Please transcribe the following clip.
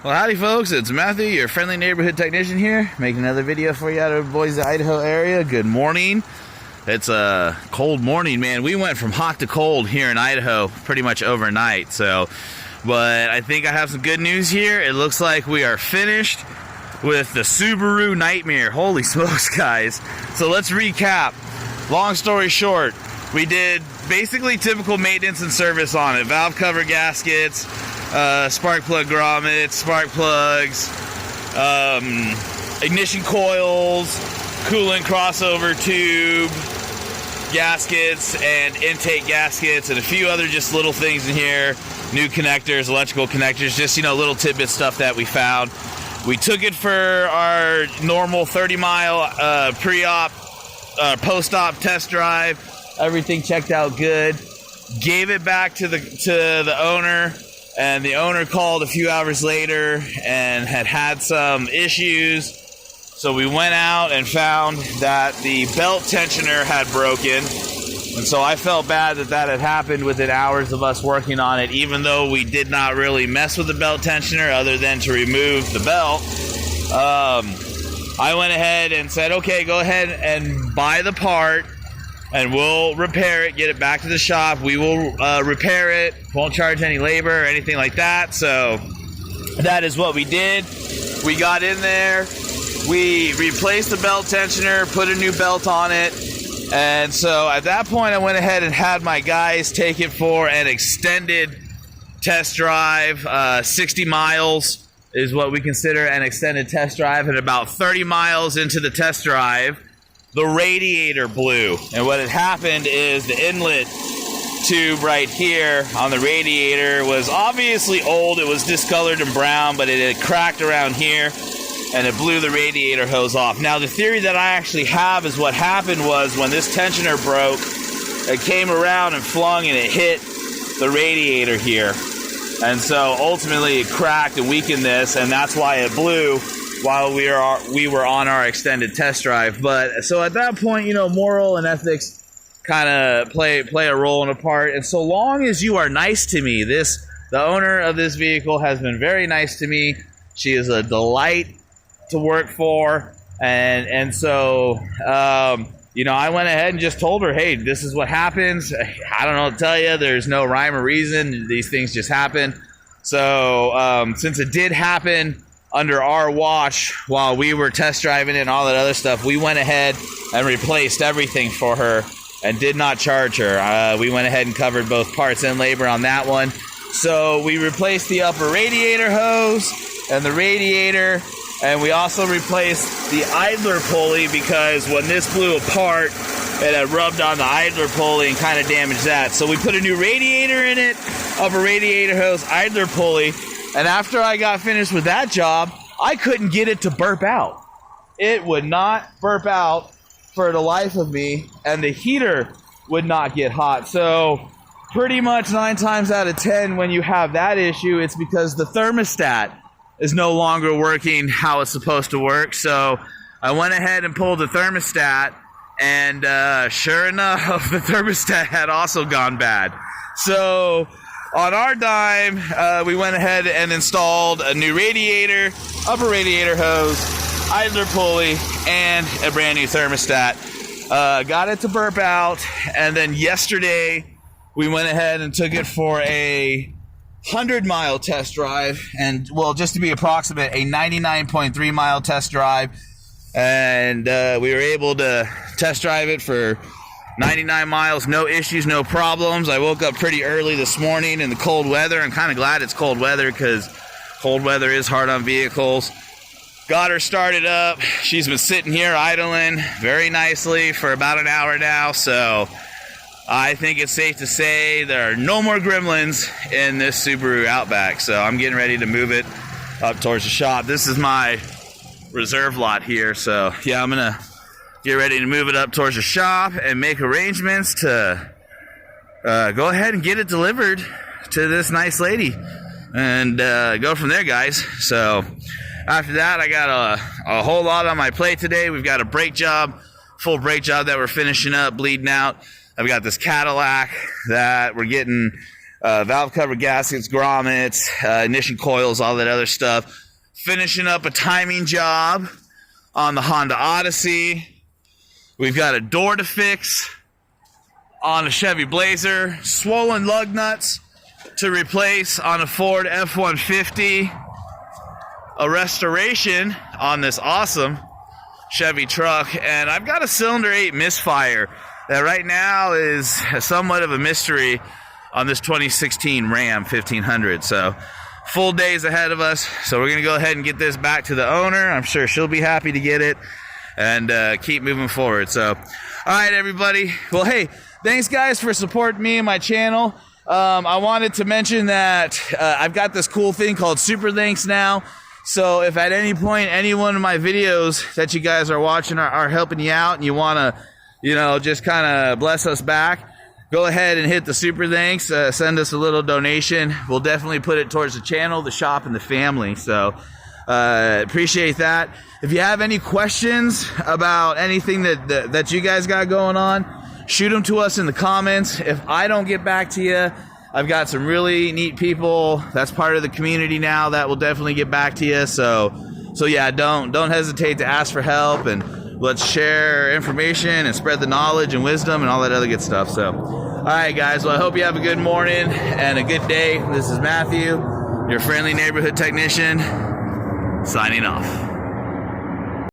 Well, howdy folks, it's Matthew, your friendly neighborhood technician here, making another video for you out of Boise, Idaho area. Good morning. It's a cold morning, man. We went from hot to cold here in Idaho pretty much overnight, but I think I have some good news here. It looks like we are finished with the Subaru Nightmare. Holy smokes, guys. So let's recap. Long story short, we did basically typical maintenance and service on it. Valve cover gaskets, spark plug grommets, spark plugs, ignition coils, coolant crossover tube, gaskets and intake gaskets, and a few other just little things in here. New connectors, electrical connectors, just, you know, little tidbit stuff that we found. We took it for our normal 30-mile pre-op, post-op test drive. Everything checked out good. Gave it back to the owner, and the owner called a few hours later and had some issues. So we went out and found that the belt tensioner had broken. And so I felt bad that had happened within hours of us working on it, even though we did not really mess with the belt tensioner other than to remove the belt. I went ahead and said, okay, go ahead and buy the part and we'll repair it, get it back to the shop. We will repair it, won't charge any labor or anything like that. So that is what we did. We got in there, we replaced the belt tensioner, put a new belt on it. And so at that point, I went ahead and had my guys take it for an extended test drive. 60 miles is what we consider an extended test drive. And about 30 miles into the test drive, the radiator blew. And what had happened is the inlet tube right here on the radiator was obviously old. It was discolored and brown, but it had cracked around here, and it blew the radiator hose off. Now, the theory that I actually have is what happened was when this tensioner broke, it came around and flung and it hit the radiator here. And so ultimately it cracked and weakened this, and that's why it blew while we were on our extended test drive. But so at that point, you know, moral and ethics kind of play a role in a part. And so long as you are nice to me, the owner of this vehicle has been very nice to me. She is a delight to work for, and so you know, I went ahead and just told her, hey, this is what happens. I don't know what to tell you. There's no rhyme or reason. These things just happen. So since it did happen under our watch while we were test driving it and all that other stuff, we went ahead and replaced everything for her and did not charge her. We went ahead and covered both parts and labor on that one. So we replaced the upper radiator hose and the radiator. And we also replaced the idler pulley because when this blew apart, it had rubbed on the idler pulley and kind of damaged that. So we put a new radiator in it, upper radiator hose, idler pulley. And after I got finished with that job, I couldn't get it to burp out. It would not burp out for the life of me, and the heater would not get hot. So pretty much 9 times out of 10 when you have that issue, it's because the thermostat is no longer working how it's supposed to work. So I went ahead and pulled the thermostat, and sure enough, the thermostat had also gone bad. So on our dime, we went ahead and installed a new radiator, upper radiator hose, idler pulley, and a brand new thermostat. Got it to burp out, and then yesterday we went ahead and took it for a 100-mile test drive, and, well, just to be approximate, a 99.3-mile test drive, and we were able to test drive it for 99 miles, no issues, no problems. I woke up pretty early this morning in the cold weather. I'm kind of glad it's cold weather because cold weather is hard on vehicles. Got her started up. She's been sitting here idling very nicely for about an hour now, so I think it's safe to say there are no more gremlins in this Subaru Outback. So I'm getting ready to move it up towards the shop. This is my reserve lot here, so yeah, I'm gonna get ready to move it up towards the shop and make arrangements to go ahead and get it delivered to this nice lady and go from there, guys. So after that, I got a whole lot on my plate today. We've got a brake job, full brake job that we're finishing up, bleeding out. I've got this Cadillac that we're getting valve cover gaskets, grommets, ignition coils, all that other stuff. Finishing up a timing job on the Honda Odyssey. We've got a door to fix on a Chevy Blazer. Swollen lug nuts to replace on a Ford F-150. A restoration on this awesome Chevy truck. And I've got a cylinder 8 misfire that right now is somewhat of a mystery on this 2016 Ram 1500. So full days ahead of us. So we're going to go ahead and get this back to the owner. I'm sure she'll be happy to get it and keep moving forward. So, all right, everybody. Well, hey, thanks, guys, for supporting me and my channel. I wanted to mention that I've got this cool thing called Super Thanks now. So if at any point any one of my videos that you guys are watching are helping you out and you want to, you know, just kind of bless us back, go ahead and hit the Super Thanks. Send us a little donation. We'll definitely put it towards the channel, the shop, and the family. So appreciate that. If you have any questions about anything that you guys got going on, shoot them to us in the comments. If I don't get back to you, I've got some really neat people that's part of the community now that will definitely get back to you. So yeah, don't hesitate to ask for help, and let's share information and spread the knowledge and wisdom and all that other good stuff. So, all right, guys. Well, I hope you have a good morning and a good day. This is Matthew, your friendly neighborhood technician, signing off.